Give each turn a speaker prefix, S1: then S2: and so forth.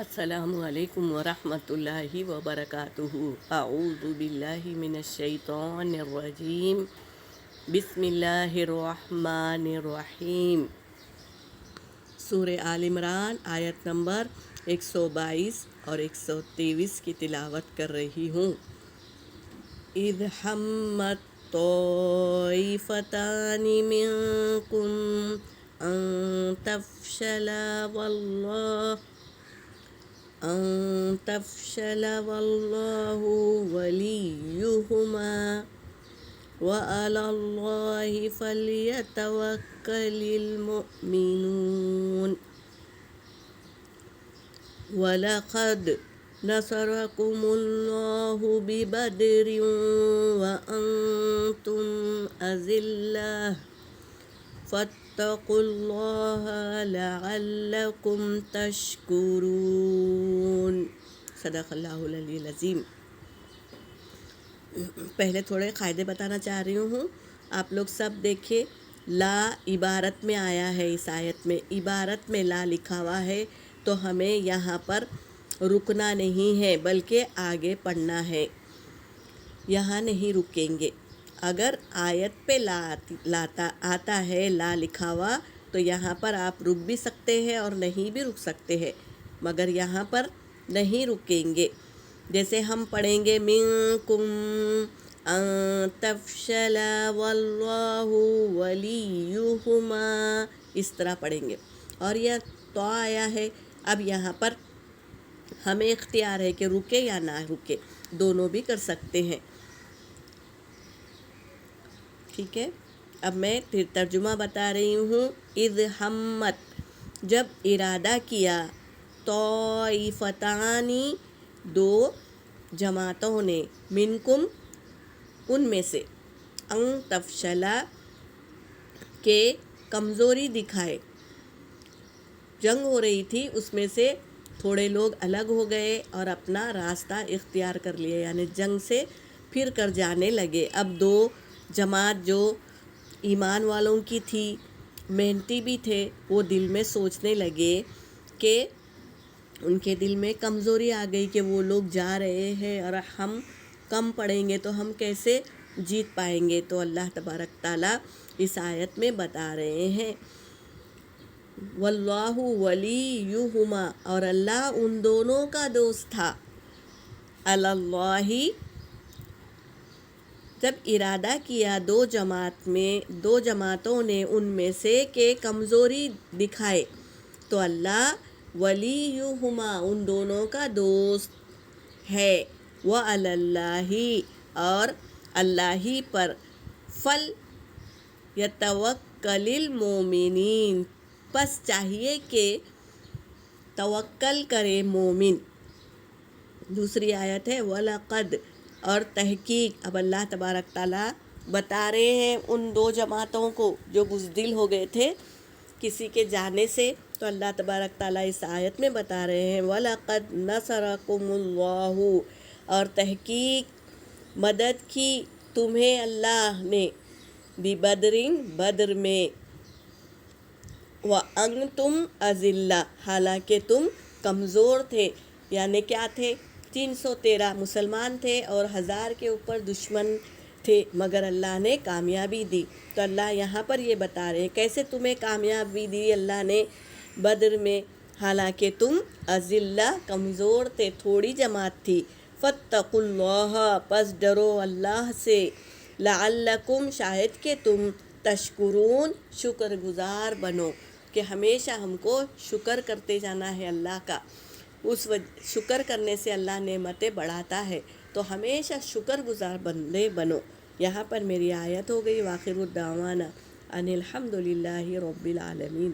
S1: السلام علیکم ورحمۃ اللہ وبرکاتہ۔ اعوذ باللہ من الشیطان الرجیم، بسم اللہ الرحمن الرحیم۔ سورہ آل عمران آیت نمبر 122 اور 123 کی تلاوت کر رہی ہوں۔ اذ ہمت طائفتان منکم ان تفشلا واللہ ولیہما وعلی اللہ فلیتوکل المؤمنون۔ وَلَقَدْ نَصَرَكُمُ اللَّهُ بِبَدْرٍ وَأَنْتُمْ أَذِلَّةٌ فَاتَّقُوا اللَّهَ لَعَلَّكُمْ تَشْكُرُونَ۔ صدق اللہ العلی العظیم۔ پہلے تھوڑے قاعدے بتانا چاہ رہی ہوں، آپ لوگ سب دیکھیں۔ لا عبارت میں آیا ہے، اس آیت میں عبارت میں لا لکھا ہوا ہے، تو ہمیں یہاں پر رکنا نہیں ہے بلکہ آگے پڑھنا ہے، یہاں نہیں رکیں گے۔ اگر آیت پہ آتا ہے لا لکھا ہوا تو یہاں پر آپ رک بھی سکتے ہیں اور نہیں بھی رک سکتے ہیں، مگر یہاں پر نہیں رکیں گے۔ جیسے ہم پڑھیں گے منکم ان تفشلا واللہ ولیہما، اس طرح پڑھیں گے۔ اور یہ تو آیا ہے، اب یہاں پر ہمیں اختیار ہے کہ رکے یا نہ رکے، دونوں بھی کر سکتے ہیں، ٹھیک ہے۔ اب میں ترجمہ بتا رہی ہوں۔ اذ ہمت، جب ارادہ کیا، طائفتانی، دو جماعتوں نے، منکم، ان میں سے، ان تفشلا، کہ کمزوری دکھائے، جنگ ہو رہی تھی، اس میں سے تھوڑے لوگ الگ ہو گئے اور اپنا راستہ اختیار کر لیے، یعنی جنگ سے پھر کر جانے لگے۔ اب دو جماعت جو ایمان والوں کی تھی، محنتی بھی تھے، وہ دل میں سوچنے لگے کہ ان کے دل میں کمزوری آ گئی کہ وہ لوگ جا رہے ہیں اور ہم کم پڑیں گے تو ہم کیسے جیت پائیں گے۔ تو اللہ تبارک تعالیٰ اس آیت میں بتا رہے ہیں واللہ ولیہما، اور اللہ ان دونوں کا دوست تھا۔ اللہ، جب ارادہ کیا دو جماعتوں نے ان میں سے کہ کمزوری دکھائے، تو اللہ ولیہما، ان دونوں کا دوست ہے، وعلی اللہ، اور اللہ ہی پر، فلیتوکل المؤمنین، پس چاہیے کہ توکل کرے مومن۔ دوسری آیت ہے وَلَقَدْ، اور تحقیق، اب اللہ تبارک تعالیٰ بتا رہے ہیں ان دو جماعتوں کو جو بزدل ہو گئے تھے کسی کے جانے سے، تو اللہ تبارک تعالیٰ اس آیت میں بتا رہے ہیں وَلَقَدْ نَصَرَكُمُ اللَّهُ، اور تحقیق مدد کی تمہیں اللہ نے، بِبَدْرٍ، بدر میں، وَأَنْتُمْ أَذِلَّةٌ، حالانکہ تم کمزور تھے، یعنی کیا تھے، 313 مسلمان تھے اور 1000 کے اوپر دشمن تھے، مگر اللہ نے کامیابی دی۔ تو اللہ یہاں پر یہ بتا رہے ہیں کیسے تمہیں کامیابی دی اللہ نے بدر میں، حالانکہ تم اذلہ، کمزور تھے، تھوڑی جماعت تھی۔ فاتقوا اللہ، پس ڈرو اللہ سے، لعلکم، شاید کہ تم، تشکرون، شکر گزار بنو، کہ ہمیشہ ہم کو شکر کرتے جانا ہے اللہ کا، شکر کرنے سے اللہ نعمتیں بڑھاتا ہے، تو ہمیشہ شکر گزار بندے بنو۔ یہاں پر میری آیت ہو گئی۔ وآخر الدعوانا ان الحمد للہ رب العالمین۔